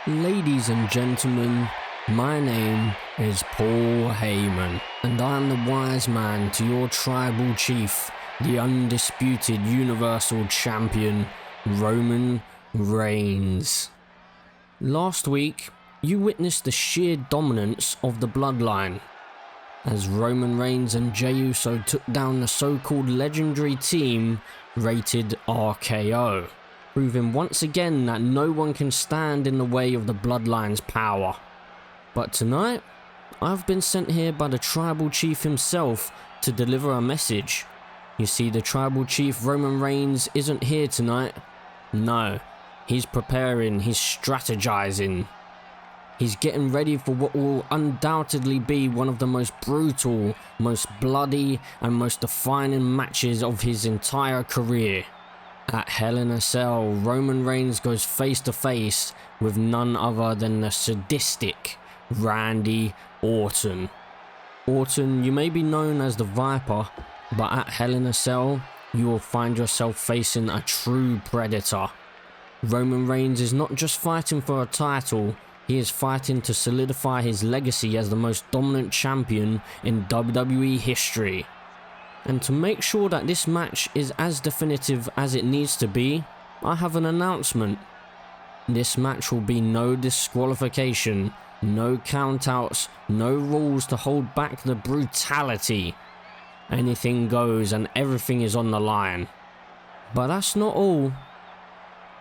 Ladies and gentlemen, my name is Paul Heyman, and I'm the wise man to your tribal chief, the undisputed Universal Champion, Roman Reigns. Last week, you witnessed the sheer dominance of the Bloodline, as Roman Reigns and Jey Uso took down the so-called legendary team rated RKO, proving once again that no one can stand in the way of the Bloodline's power. But tonight, I've been sent here by the tribal chief himself to deliver a message. You see, the tribal chief Roman Reigns isn't here tonight. No, he's preparing, he's strategizing. He's getting ready for what will undoubtedly be one of the most brutal, most bloody, and most defining matches of his entire career. At Hell in a Cell, Roman Reigns goes face to face with none other than the sadistic Randy Orton. Orton, you may be known as the Viper, but at Hell in a Cell, you will find yourself facing a true predator. Roman Reigns is not just fighting for a title, he is fighting to solidify his legacy as the most dominant champion in WWE history. And to make sure that this match is as definitive as it needs to be, I have an announcement. This match will be no disqualification, no countouts, no rules to hold back the brutality. Anything goes and everything is on the line. But that's not all.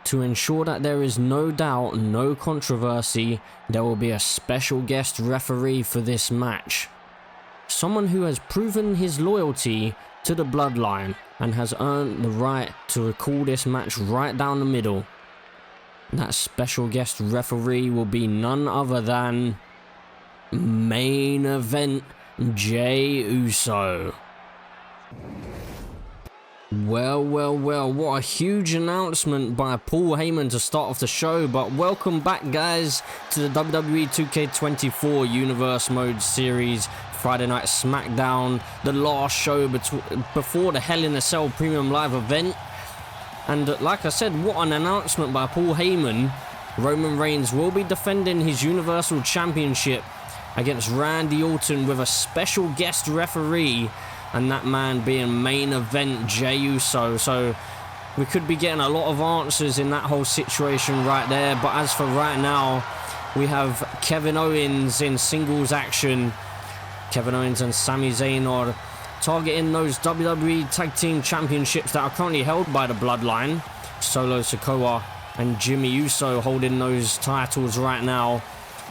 To ensure that there is no doubt, no controversy, there will be a special guest referee for this match. Someone who has proven his loyalty to the Bloodline and has earned the right to call this match right down the middle. That special guest referee will be none other than Main Event Jey Uso. Well, what a huge announcement by Paul Heyman to start off the show, but welcome back guys to the WWE 2K24 Universe Mode Series Friday Night SmackDown, the last show before the Hell in a Cell Premium Live event. And like I said, what an announcement by Paul Heyman. Roman Reigns will be defending his Universal Championship against Randy Orton with a special guest referee, and that man being Main Event Jey Uso. So we could be getting a lot of answers in that whole situation right there. But as for right now, we have Kevin Owens in singles action. Kevin Owens and Sami Zayn are targeting those WWE Tag Team Championships that are currently held by the Bloodline. Solo Sikoa and Jimmy Uso holding those titles right now.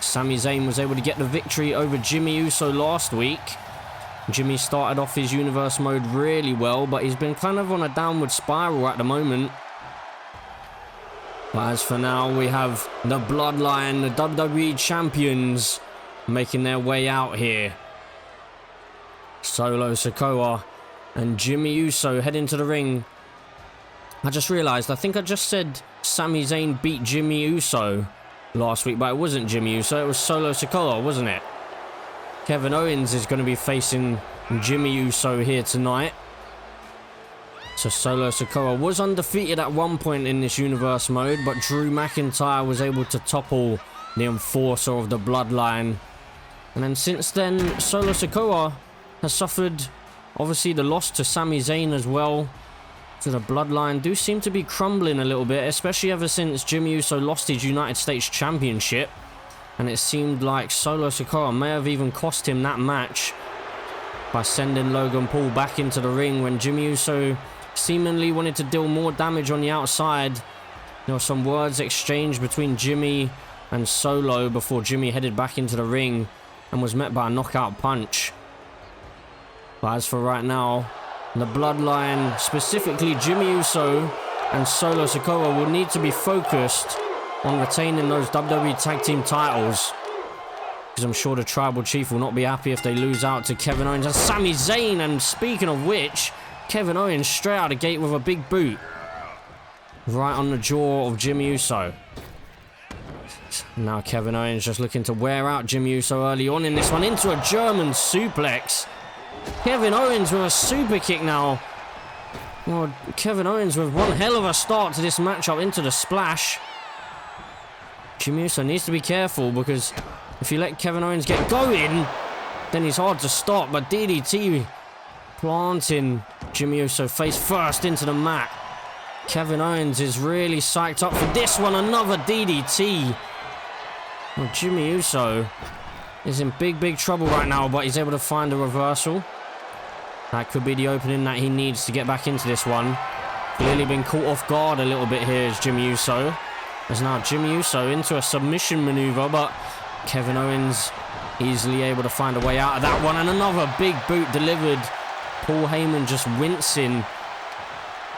Sami Zayn was able to get the victory over Jimmy Uso last week. Jimmy started off his universe mode really well, but he's been kind of on a downward spiral at the moment. But as for now, we have the Bloodline, the WWE Champions, making their way out here. Solo Sikoa and Jimmy Uso head into the ring. I just realized, I think I just said Sami Zayn beat Jimmy Uso last week, but it wasn't Jimmy Uso, it was Solo Sikoa, wasn't it? Kevin Owens is going to be facing Jimmy Uso here tonight. So Solo Sikoa was undefeated at one point in this universe mode, but Drew McIntyre was able to topple the enforcer of the Bloodline. And then since then, Solo Sikoa has suffered, obviously, the loss to Sami Zayn as well. So the Bloodline do seem to be crumbling a little bit, especially ever since Jimmy Uso lost his United States Championship. And it seemed like Solo Sikoa may have even cost him that match by sending Logan Paul back into the ring when Jimmy Uso seemingly wanted to deal more damage on the outside. There were some words exchanged between Jimmy and Solo before Jimmy headed back into the ring and was met by a knockout punch. But as for right now, the Bloodline, specifically Jimmy Uso and Solo Sikoa, will need to be focused on retaining those WWE Tag Team titles, because I'm sure the Tribal Chief will not be happy if they lose out to Kevin Owens and Sami Zayn. And speaking of which, Kevin Owens straight out of the gate with a big boot right on the jaw of Jimmy Uso. Now Kevin Owens just looking to wear out Jimmy Uso early on in this one into a German suplex. Kevin Owens with a super kick now. Well, Kevin Owens with one hell of a start to this matchup into the splash. Jimmy Uso needs to be careful, because if you let Kevin Owens get going, then he's hard to stop. But DDT planting Jimmy Uso face first into the mat. Kevin Owens is really psyched up for this one. Another DDT. Well, Jimmy Uso is in big trouble right now, but he's able to find a reversal. That could be the opening that he needs to get back into this one. Clearly been caught off guard a little bit here is Jimmy Uso. There's now Jimmy Uso into a submission maneuver, but Kevin Owens easily able to find a way out of that one. And another big boot delivered. Paul Heyman just wincing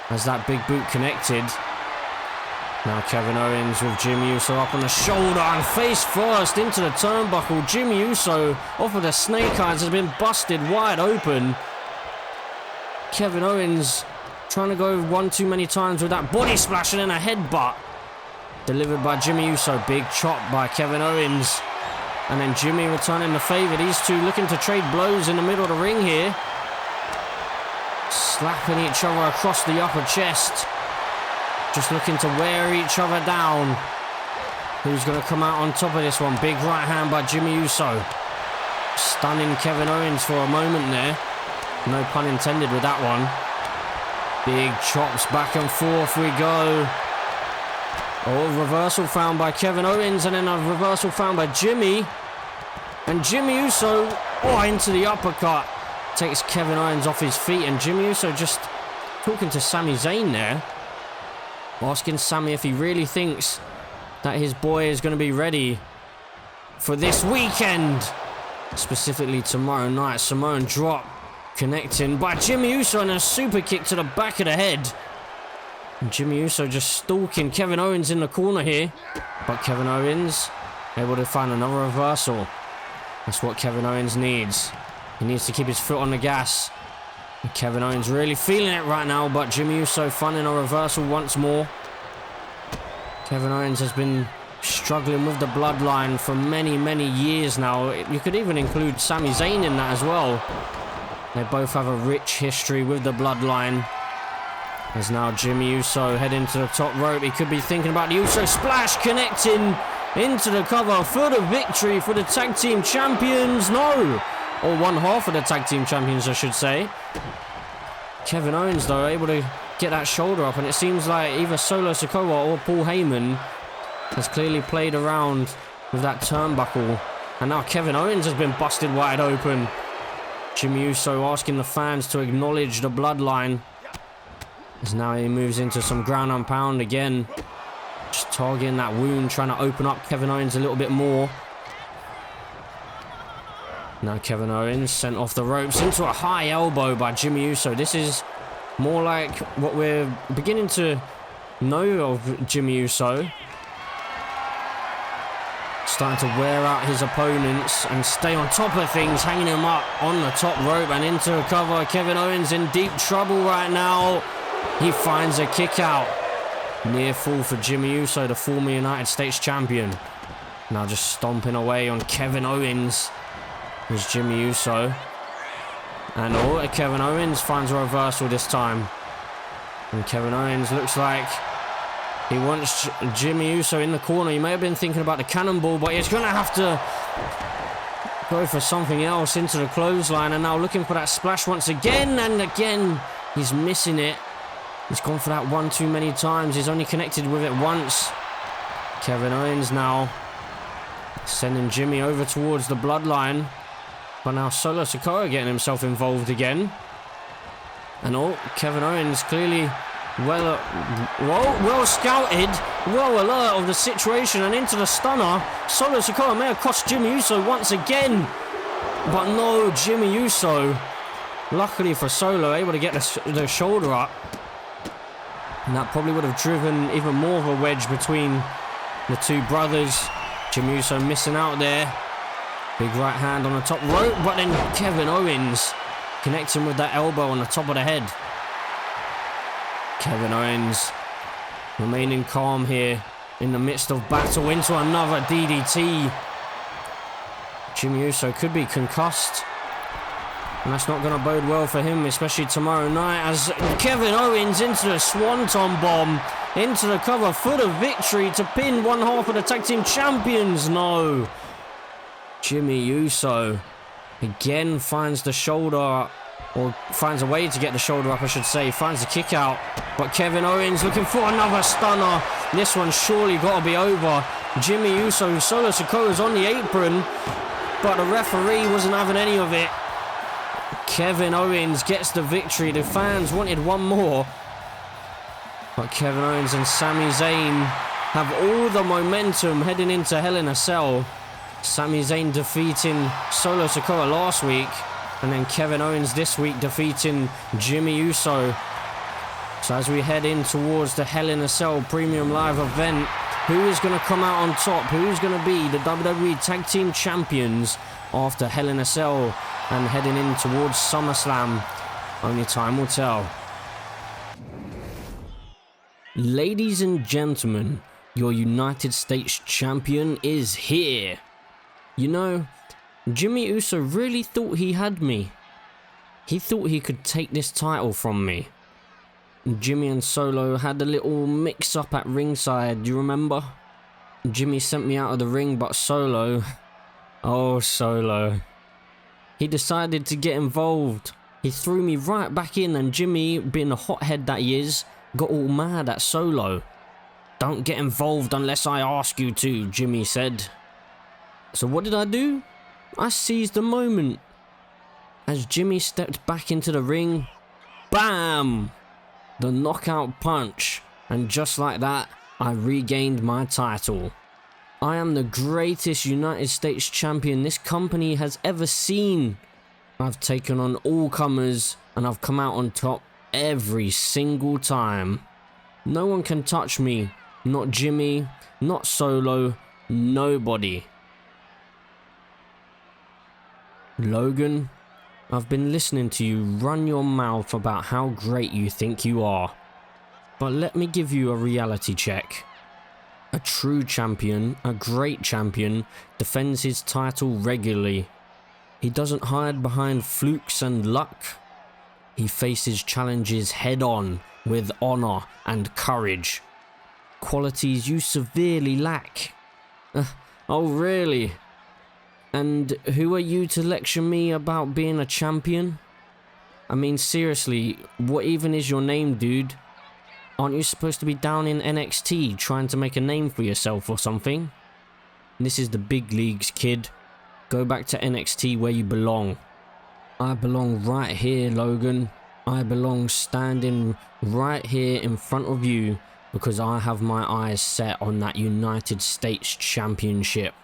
as that big boot connected. Now Kevin Owens with Jimmy Uso up on the shoulder and face first into the turnbuckle. Jimmy Uso off of the snake eyes has been busted wide open. Kevin Owens trying to go one too many times with that body splash and then a headbutt delivered by Jimmy Uso. Big chop by Kevin Owens. And then Jimmy returning the favour. These two looking to trade blows in the middle of the ring here. Slapping each other across the upper chest. Just looking to wear each other down. Who's going to come out on top of this one? Big right hand by Jimmy Uso. Stunning Kevin Owens for a moment there. No pun intended with that one. Big chops back and forth we go. Oh, reversal found by Kevin Owens, and then a reversal found by Jimmy. And Jimmy Uso, into the uppercut. Takes Kevin Owens off his feet, and Jimmy Uso just talking to Sami Zayn there. Asking Sami if he really thinks that his boy is going to be ready for this weekend. Specifically tomorrow night. Samoan drop connecting by Jimmy Uso and a super kick to the back of the head. And Jimmy Uso just stalking Kevin Owens in the corner here. But Kevin Owens able to find another reversal. That's what Kevin Owens needs. He needs to keep his foot on the gas. And Kevin Owens really feeling it right now, but Jimmy Uso finding a reversal once more. Kevin Owens has been struggling with the bloodline for many years now. You could even include Sami Zayn in that as well. They both have a rich history with the bloodline. As now Jimmy Uso heading to the top rope. He could be thinking about the Uso splash, connecting into the cover for the victory for the tag team champions. No! Or one half of the tag team champions, I should say. Kevin Owens, though, able to get that shoulder up. And it seems like either Solo Sikoa or Paul Heyman has clearly played around with that turnbuckle. And now Kevin Owens has been busted wide open. Jimmy Uso asking the fans to acknowledge the bloodline. As now he moves into some ground and pound again. Just targeting that wound, trying to open up Kevin Owens a little bit more. Now Kevin Owens sent off the ropes into a high elbow by Jimmy Uso. This is more like what we're beginning to know of Jimmy Uso. Starting to wear out his opponents and stay on top of things, hanging him up on the top rope and into a cover. Kevin Owens in deep trouble right now. He finds a kick out. Near fall for Jimmy Uso, the former United States champion. Now just stomping away on Kevin Owens. Here's Jimmy Uso. And Kevin Owens finds a reversal this time. And Kevin Owens looks like he wants Jimmy Uso in the corner. He may have been thinking about the cannonball, but he's going to have to go for something else into the clothesline. And now looking for that splash once again. And again, he's missing it. He's gone for that one too many times. He's only connected with it once. Kevin Owens now sending Jimmy over towards the bloodline. But now Solo Sikoa getting himself involved again. And Kevin Owens clearly well scouted, well alert of the situation and into the stunner. Solo Sikoa may have cost Jimmy Uso once again. But no, Jimmy Uso, luckily for Solo, able to get the shoulder up. And that probably would have driven even more of a wedge between the two brothers. Jimmy Uso missing out there. Big right hand on the top rope, but then Kevin Owens connecting with that elbow on the top of the head. Kevin Owens remaining calm here in the midst of battle into another DDT. Jimmy Uso could be concussed. And that's not going to bode well for him, especially tomorrow night, as Kevin Owens into the Swanton Bomb. into the cover for the victory to pin one half of the tag team champions. No. Jimmy Uso again finds the shoulder, or finds a way to get the shoulder up, I should say. Finds the kick out. But Kevin Owens looking for another stunner. This one's surely got to be over. Jimmy Uso, Solo Sikoa's on the apron, but the referee wasn't having any of it. Kevin Owens gets the victory. The fans wanted one more. But Kevin Owens and Sami Zayn have all the momentum heading into Hell in a Cell. Sami Zayn defeating Solo Sikoa last week, and then Kevin Owens this week defeating Jimmy Uso. So as we head in towards the Hell in a Cell Premium Live event, who is going to come out on top? Who's going to be the WWE Tag Team Champions after Hell in a Cell and heading in towards SummerSlam? Only time will tell. Ladies and gentlemen, your United States Champion is here. You know, Jimmy Uso really thought he had me. He thought he could take this title from me. Jimmy and Solo had a little mix-up at ringside, do you remember? Jimmy sent me out of the ring, but Solo... oh, Solo. He decided to get involved. He threw me right back in, and Jimmy, being the hothead that he is, got all mad at Solo. "Don't get involved unless I ask you to," Jimmy said. So what did I do? I seized the moment. As Jimmy stepped back into the ring, BAM! The knockout punch. And just like that, I regained my title. I am the greatest United States champion this company has ever seen. I've taken on all comers and I've come out on top every single time. No one can touch me. Not Jimmy, not Solo, nobody. Logan, I've been listening to you run your mouth about how great you think you are. But let me give you a reality check. A true champion, a great champion, defends his title regularly. He doesn't hide behind flukes and luck. He faces challenges head on with honor and courage. Qualities you severely lack. Oh really? And who are you to lecture me about being a champion? I mean, seriously, what even is your name, dude? Aren't you supposed to be down in NXT trying to make a name for yourself or something? This is the big leagues, kid. Go back to NXT where you belong. I belong right here, Logan. I belong standing right here in front of you because I have my eyes set on that United States Championship.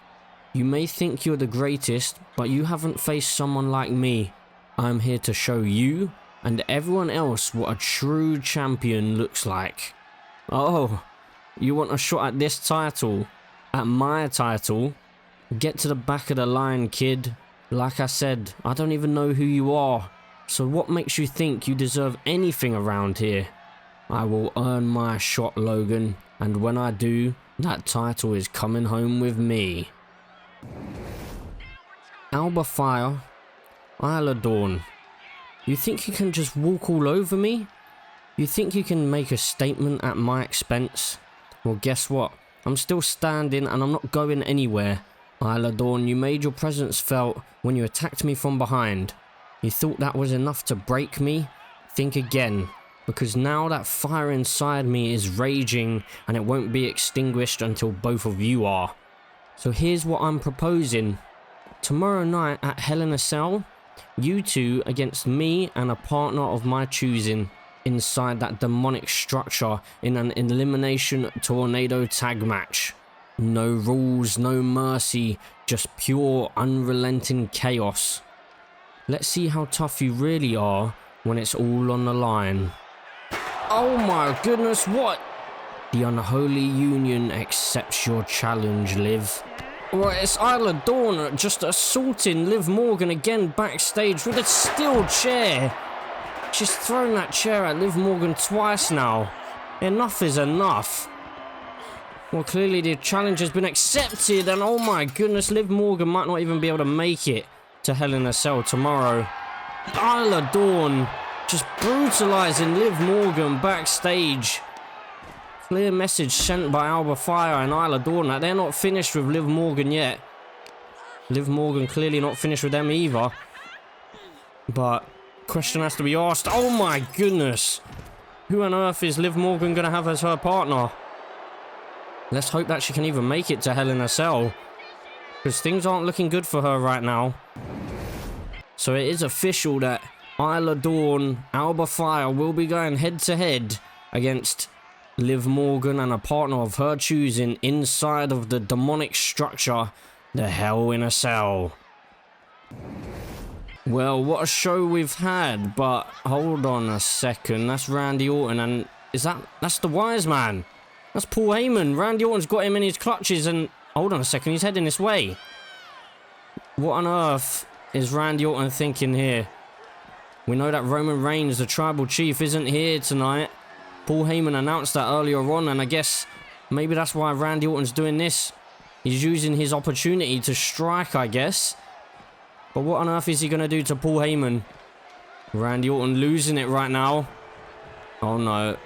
You may think you're the greatest, but you haven't faced someone like me. I'm here to show you and everyone else what a true champion looks like. Oh, you want a shot at this title? At my title? Get to the back of the line, kid. Like I said, I don't even know who you are. So what makes you think you deserve anything around here? I will earn my shot, Logan. And when I do, that title is coming home with me. Alba Fire, Isla Dawn. You think you can just walk all over me? You think you can make a statement at my expense? Well, guess what? I'm still standing and I'm not going anywhere. Isla Dawn, you made your presence felt when you attacked me from behind. You thought that was enough to break me? Think again, because now that fire inside me is raging and it won't be extinguished until both of you are. So here's what I'm proposing. Tomorrow night at Hell in a Cell, you two against me and a partner of my choosing inside that demonic structure in an elimination tornado tag match. No rules, no mercy, just pure unrelenting chaos. Let's see how tough you really are when it's all on the line. Oh my goodness, what? The Unholy Union accepts your challenge, Liv. Right, it's Isla Dawn just assaulting Liv Morgan again backstage with a steel chair. She's thrown that chair at Liv Morgan twice now. Enough is enough. Well, clearly the challenge has been accepted, and oh my goodness, Liv Morgan might not even be able to make it to Hell in a Cell tomorrow. Isla Dawn just brutalizing Liv Morgan backstage. clear message sent by Alba Fire and Isla Dawn that they're not finished with Liv Morgan yet. Liv Morgan clearly not finished with them either. But question has to be asked. Oh my goodness. Who on earth is Liv Morgan going to have as her partner? Let's hope that she can even make it to Hell in a Cell, because things aren't looking good for her right now. So it is official that Isla Dawn, Alba Fire will be going head to head against Liv Morgan and a partner of her choosing inside of the demonic structure, the Hell in a Cell. Well, what a show we've had, but hold on a second. That's Randy Orton, and that's the Wise Man. That's Paul Heyman. Randy Orton's got him in his clutches, and hold on a second, he's heading this way. What on earth is Randy Orton thinking here? We know that Roman Reigns, the tribal chief, isn't here tonight. Paul Heyman announced that earlier on, and I guess maybe that's why Randy Orton's doing this. He's using his opportunity to strike, I guess. But what on earth is he going to do to Paul Heyman? Randy Orton losing it right now. Oh no.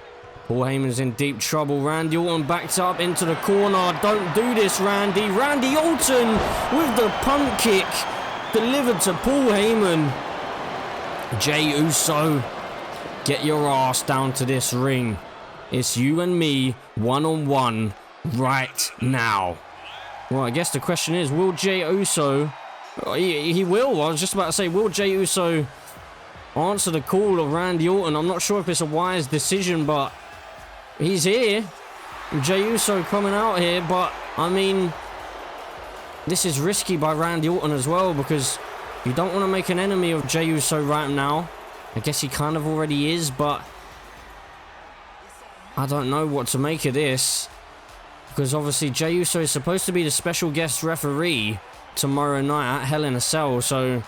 Paul Heyman's in deep trouble. Randy Orton backs up into the corner. Don't do this, Randy. Randy Orton with the punt kick delivered to Paul Heyman. Jey Uso, get your ass down to this ring. It's you and me, one-on-one, right now. Well, I guess the question is, will Jey Uso... He will. I was just about to say, will Jey Uso answer the call of Randy Orton? I'm not sure if it's a wise decision, but he's here. Jey Uso coming out here, but I mean, this is risky by Randy Orton as well, because you don't want to make an enemy of Jey Uso right now. I guess he kind of already is, but I don't know what to make of this, because obviously Jey Uso is supposed to be the special guest referee tomorrow night at Hell in a Cell. So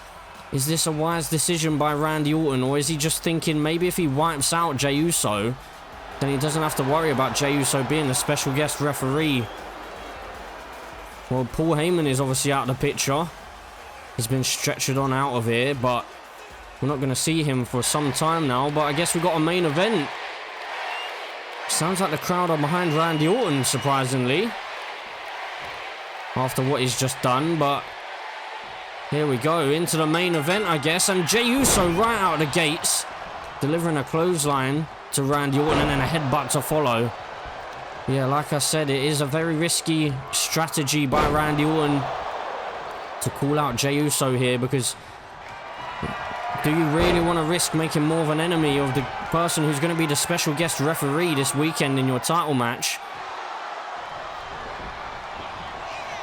is this a wise decision by Randy Orton, or is he just thinking maybe if he wipes out Jey Uso, then he doesn't have to worry about Jey Uso being the special guest referee? Well, Paul Heyman is obviously out of the picture. He's been stretchered on out of here, but we're not going to see him for some time now. But I guess we've got a main event. Sounds like the crowd are behind Randy Orton, surprisingly, after what he's just done. But here we go into the main event, I guess, and Jey Uso right out of the gates, delivering a clothesline to Randy Orton and then a headbutt to follow. Yeah, like I said, it is a very risky strategy by Randy Orton to call out Jey Uso here, because do you really want to risk making more of an enemy of the person who's going to be the special guest referee this weekend in your title match?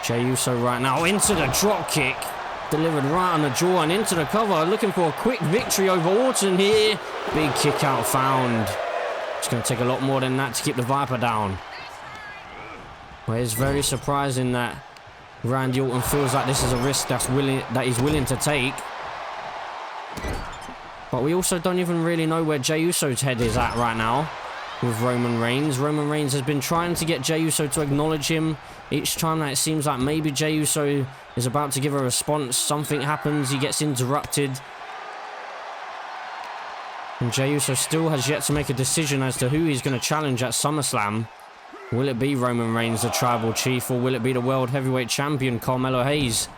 Jey Uso right now into the drop kick, delivered right on the jaw and into the cover, looking for a quick victory over Orton here. Big kick out found. It's going to take a lot more than that to keep the Viper down. Well, it's very surprising that Randy Orton feels like this is a risk that he's willing to take. But we also don't even really know where Jey Uso's head is at right now with Roman Reigns. Roman Reigns has been trying to get Jey Uso to acknowledge him. Each time that it seems like maybe Jey Uso is about to give a response, something happens, he gets interrupted. And Jey Uso still has yet to make a decision as to who he's going to challenge at SummerSlam. Will it be Roman Reigns, the tribal chief, or will it be the world heavyweight champion, Carmelo Hayes?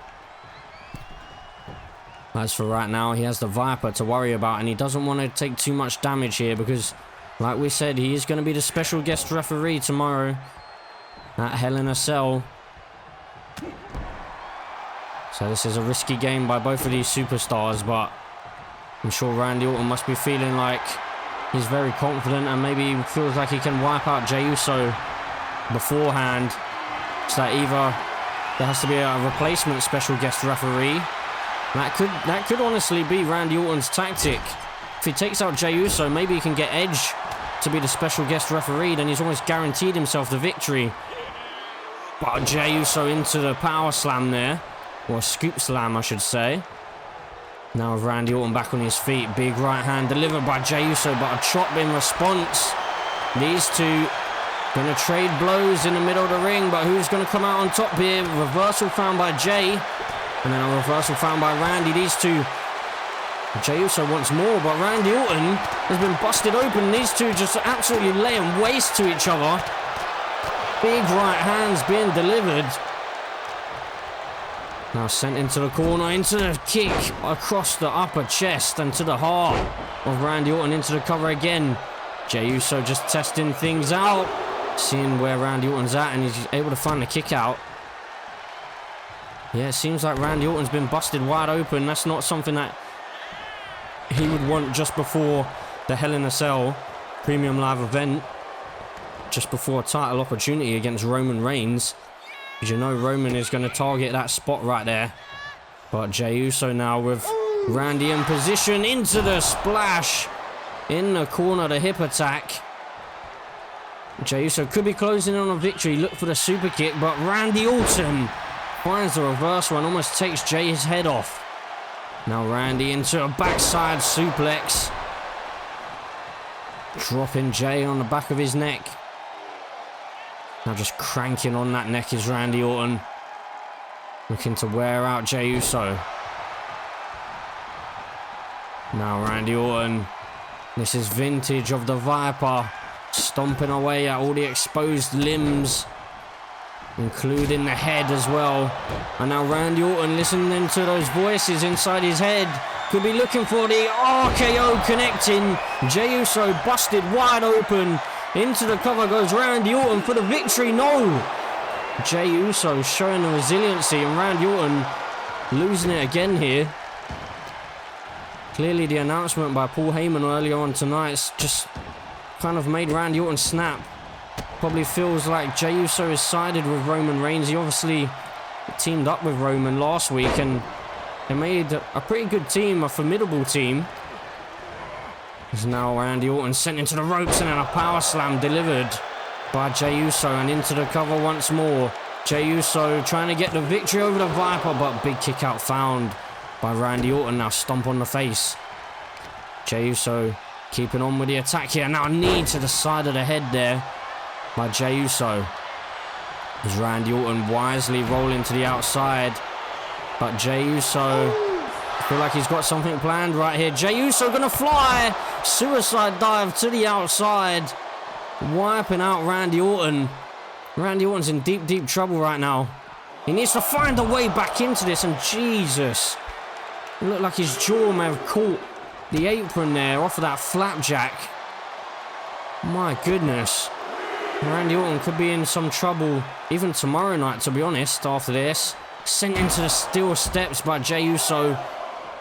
As for right now, he has the Viper to worry about, and he doesn't want to take too much damage here because, like we said, he is going to be the special guest referee tomorrow at Hell in a Cell. So this is a risky game by both of these superstars, but I'm sure Randy Orton must be feeling like he's very confident, and maybe he feels like he can wipe out Jey Uso beforehand. So that either there has to be a replacement special guest referee. That could honestly be Randy Orton's tactic. If he takes out Jey Uso, maybe he can get Edge to be the special guest referee, then he's almost guaranteed himself the victory. But Jey Uso into the power slam there, or scoop slam I should say. Now Randy Orton back on his feet, big right hand delivered by Jey Uso, but a chop in response. These two going to trade blows in the middle of the ring, but who's going to come out on top here? Reversal found by Jey, and then a reversal found by Randy. These two, Jey Uso wants more, but Randy Orton has been busted open. These two just absolutely laying waste to each other. Big right hands being delivered. Now sent into the corner, into the kick across the upper chest and to the heart of Randy Orton, into the cover again. Jey Uso just testing things out, seeing where Randy Orton's at, and he's able to find the kick out. Yeah, it seems like Randy Orton's been busted wide open. That's not something that he would want just before the Hell in a Cell Premium Live event, just before a title opportunity against Roman Reigns. Because you know Roman is going to target that spot right there. But Jey Uso now with Randy in position, into the splash. In the corner, the hip attack. Jey Uso could be closing on a victory. Look for the super kick, but Randy Orton finds the reversal and almost takes Jey's head off. Now Randy into a backside suplex. Dropping Jey on the back of his neck. Now just cranking on that neck is Randy Orton. Looking to wear out Jey Uso. Now Randy Orton. This is vintage of the Viper. Stomping away at all the exposed limbs, including the head as well. And now Randy Orton, listening to those voices inside his head, could be looking for the RKO connecting. Jey Uso busted wide open. Into the cover goes Randy Orton for the victory. No! Jey Uso showing the resiliency, and Randy Orton losing it again here. Clearly the announcement by Paul Heyman earlier on tonight's just kind of made Randy Orton snap. Probably feels like Jey Uso is sided with Roman Reigns. He obviously teamed up with Roman last week, and they made a pretty good team, a formidable team. As now Randy Orton sent into the ropes, and then a power slam delivered by Jey Uso, and into the cover once more. Jey Uso trying to get the victory over the Viper, but big kick out found by Randy Orton. Now stomp on the face. Jey Uso keeping on with the attack here. Now a knee to the side of the head there by Jey Uso. As Randy Orton wisely rolling to the outside. But Jey Uso, I feel like he's got something planned right here. Jey Uso gonna fly. Suicide dive to the outside. Wiping out Randy Orton. Randy Orton's in deep, deep trouble right now. He needs to find a way back into this, and Jesus. It looked like his jaw may have caught the apron there off of that flapjack. My goodness. Randy Orton could be in some trouble even tomorrow night, to be honest, after this. Sent into the steel steps by Jey Uso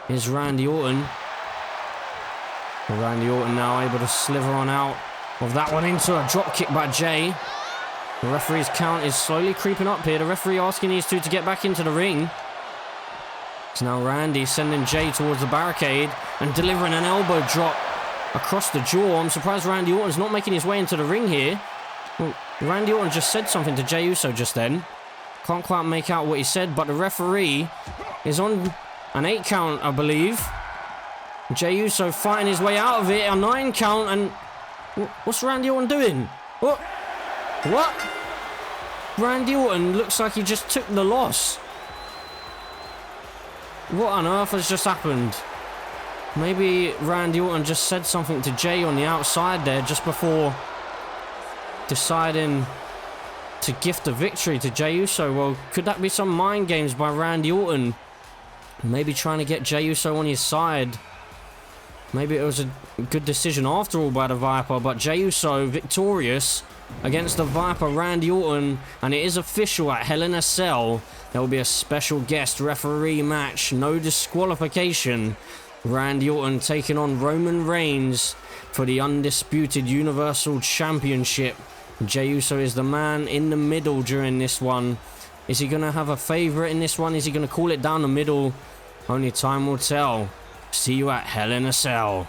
is Randy Orton. And Randy Orton now able to sliver on out of that one into a drop kick by Jey. The referee's count is slowly creeping up here. The referee asking these two to get back into the ring. It's now Randy sending Jey towards the barricade and delivering an elbow drop across the jaw. I'm surprised Randy Orton's not making his way into the ring here. Well, Randy Orton just said something to Jey Uso just then. Can't quite make out what he said, but the referee is on an 8 count, I believe. Jey Uso fighting his way out of it, a 9 count, and what's Randy Orton doing? What? Randy Orton looks like he just took the loss. What on earth has just happened? Maybe Randy Orton just said something to Jey on the outside there just before deciding to gift a victory to Jey Uso. Well, could that be some mind games by Randy Orton? Maybe trying to get Jey Uso on his side. Maybe it was a good decision after all by the Viper, but Jey Uso victorious against the Viper, Randy Orton, and it is official at Hell in a Cell. There will be a special guest referee match, no disqualification. Randy Orton taking on Roman Reigns for the undisputed Universal Championship. Jey Uso is the man in the middle during this one. Is he going to have a favourite in this one? Is he going to call it down the middle? Only time will tell. See you at Hell in a Cell.